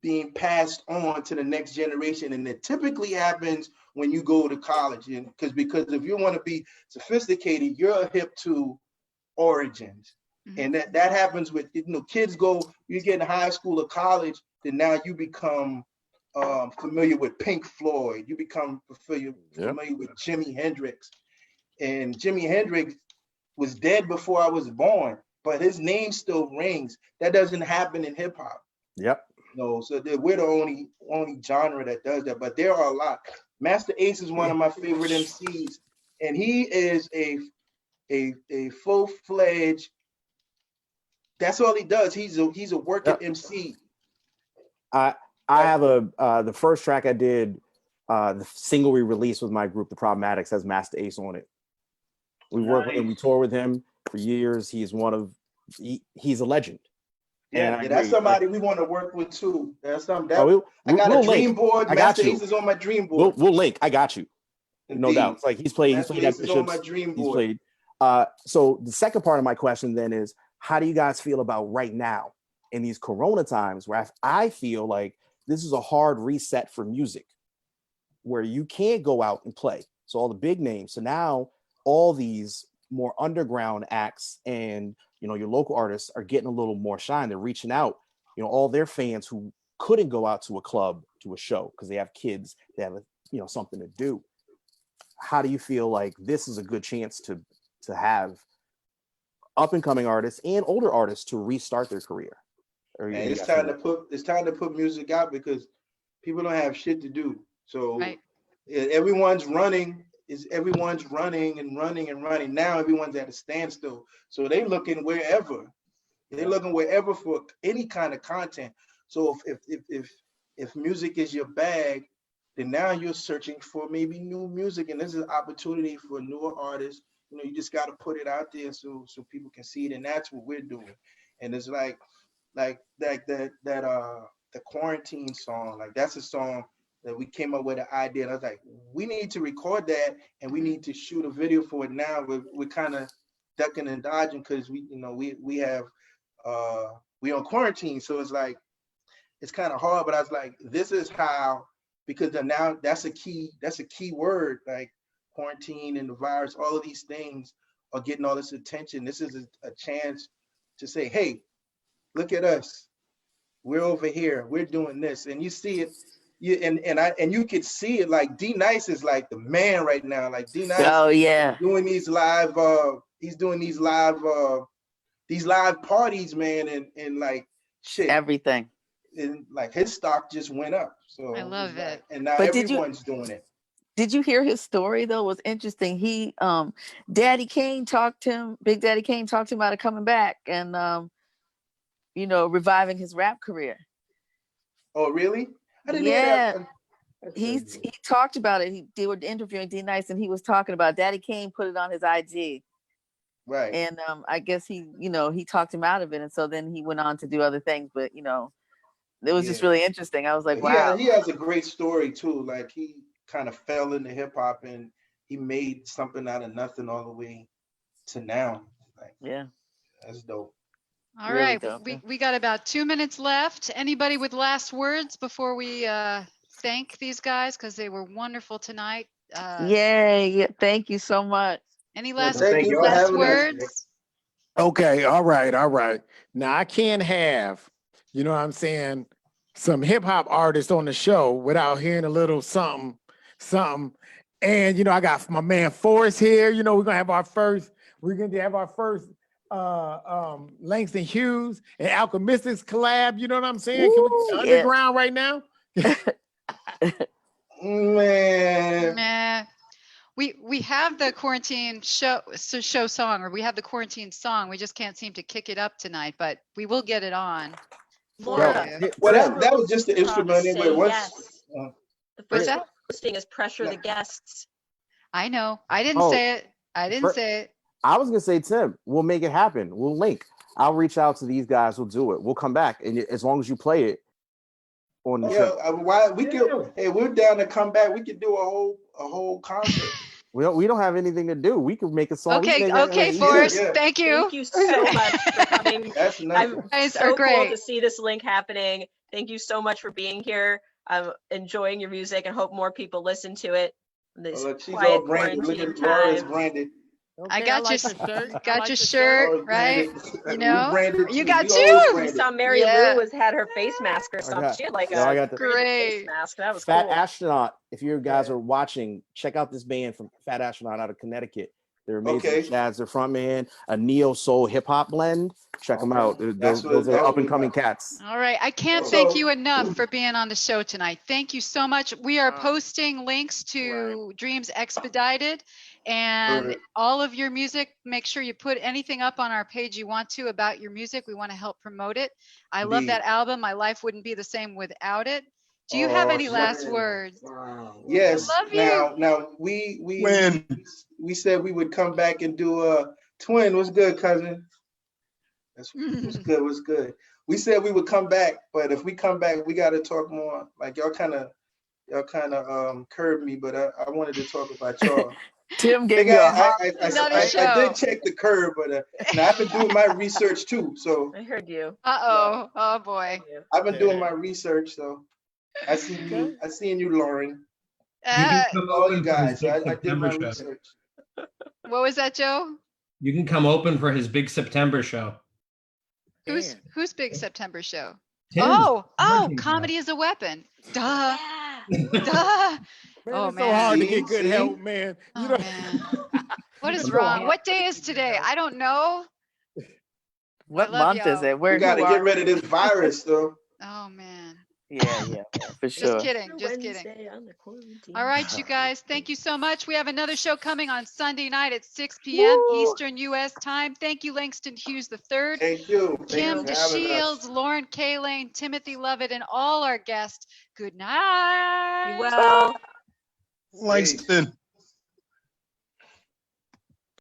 being passed on to the next generation. And it typically happens when you go to college, and because if you want to be sophisticated, you're hip to origins. And that happens with, kids you get in high school or college, then now you become familiar with Pink Floyd. You become familiar with Jimi Hendrix. And Jimi Hendrix was dead before I was born, but his name still rings. That doesn't happen in hip hop. Yep. No, so we're the only genre that does that, but there are a lot. Master Ace is one of my favorite MCs, and he is a full-fledged. That's all he does. He's a working MC. I have the first track I did, the single we released with my group, The Problematics, has Master Ace on it. We work with him, we tour with him for years. He's he's a legend. Yeah, that's somebody we want to work with too. That's something that I got we'll a dream link. board. Master Ace is on my dream board. We'll link. I got you. Indeed. No doubt. It's like he's played Master Ace is on my dream board. He's played. So the second part of my question then is, how do you guys feel about right now in these Corona times where I feel like this is a hard reset for music, where you can't go out and play? So all the big names. So now all these more underground acts and your local artists are getting a little more shine. They're reaching out, all their fans who couldn't go out to a club, to a show because they have kids, they have something to do. How do you feel like this is a good chance to have up and coming artists and older artists to restart their career? And it's time to put music out because people don't have shit to do. So everyone's running and running. Now everyone's at a standstill. So they're looking wherever. They're looking wherever for any kind of content. So if music is your bag, then now you're searching for maybe new music, and this is an opportunity for newer artists. You just got to put it out there so people can see it, and that's what we're doing. And it's like the quarantine song, like that's a song that we came up with an idea. And I was like, we need to record that and we need to shoot a video for it now. We're kind of ducking and dodging because we're on quarantine. So it's like, it's kind of hard, but I was like, this is how, because now that's a key word, like quarantine and the virus, all of these things are getting all this attention. This is a chance to say, hey, look at us. We're over here. We're doing this. And you see it. You could see it, like D-Nice is like the man right now. Like D-Nice doing these live parties, man, and like shit. Everything. And like his stock just went up. So I love it. Like, and now everyone's doing it. Did you hear his story though? It was interesting. He Daddy Kane talked to him, Big Daddy Kane talked to him about it coming back and reviving his rap career. Oh really? I didn't hear that. He talked about it. They were interviewing D-Nice and he was talking about Daddy Kane put it on his IG. Right. And I guess he talked him out of it. And so then he went on to do other things. But it was just really interesting. I was like, wow. He has a great story too. Like he kind of fell into hip hop and he made something out of nothing all the way to now. Like, yeah. That's dope. All right, we got about 2 minutes left. Anybody with last words before we thank these guys because they were wonderful tonight? Yeah. Thank you so much. Any last words? Okay, all right. Now I can't have, what I'm saying, some hip hop artists on the show without hearing a little something. And I got my man Forrest here. We're gonna have our first Langston Hughes and Alchemistics collab. You know what I'm saying? Can we get underground right now? Man. Nah. We have the quarantine show song, or we have the quarantine song. We just can't seem to kick it up tonight, but we will get it on. Laura, Well, that was just the instrument anyway. say Once, yes. The What's first that? posting is pressure the guests. I know. I didn't say it. I didn't say it. I was gonna say, Tim, we'll make it happen. We'll link. I'll reach out to these guys. We'll do it. We'll come back, and as long as you play it on the show. Why we could? Hey, we're down to come back. We could do a whole concert. We don't have anything to do. We could make a song. Okay, Forrest. Thank you. Thank you so much for coming. That's nice. Guys so are great. cool to see this link happening. Thank you so much for being here. I'm enjoying your music and hope more people listen to it. This She's quiet all branded. Look quarantine at Laura's time. branded. I got like your the shirt. got I your like the shirt, right? We You know, branded you too. got We two. always We branded. saw Mary Yeah. Lou had her face mask or something. She had like I a got the face mask. That was Fat cool. Astronaut. If you guys are watching, check out this band from Fat Astronaut out of Connecticut. They're amazing. Okay. Chad's their front man, a neo soul hip hop blend. Check them out. Those are that's up and what coming we got. cats. All right. I can't So- thank you enough for being on the show tonight. Thank you so much. We are posting links to Dreams Expedited and Alright. all of your music. Make sure you put anything up on our page you want to about your music. We want to help promote it. I love Indeed. that album. My life wouldn't be the same without it. Do you have any last words? Yes. I love you. Now we said we would come back and do a twin. What's good, cousin? That's what's good. What's good? We said we would come back, but if we come back, we got to talk more. Like y'all kind of curbed me, but I wanted to talk about y'all. Tim gave you a Another I did check the curve, but now I've been doing my research too. So I heard you. Oh boy. I've been doing my research. So I seen you, Lauren. All you guys. So I did my research. What was that, Joe? You can come open for his big September show. Who's big September show? Tim's Oh, marketing comedy is a weapon. Duh. Yeah. Duh. Man, Oh, it's so man. hard to See? get good See? help, man. Oh, You know, man. What is wrong? What day is today? I don't know. What I love month is y'all. it? We got to get rid of this virus, though. Oh man. Yeah, for sure. Just kidding. Just kidding. Wednesday on the quarantine. All right, you guys. Thank you so much. We have another show coming on Sunday night at 6 p.m. Eastern U.S. time. Thank you, Langston Hughes III. Thank you. Kim Thank you for having us. DeShields, Lauren Cahillane, Timothy Lovett, and all our guests. Good night. Be well. Langston.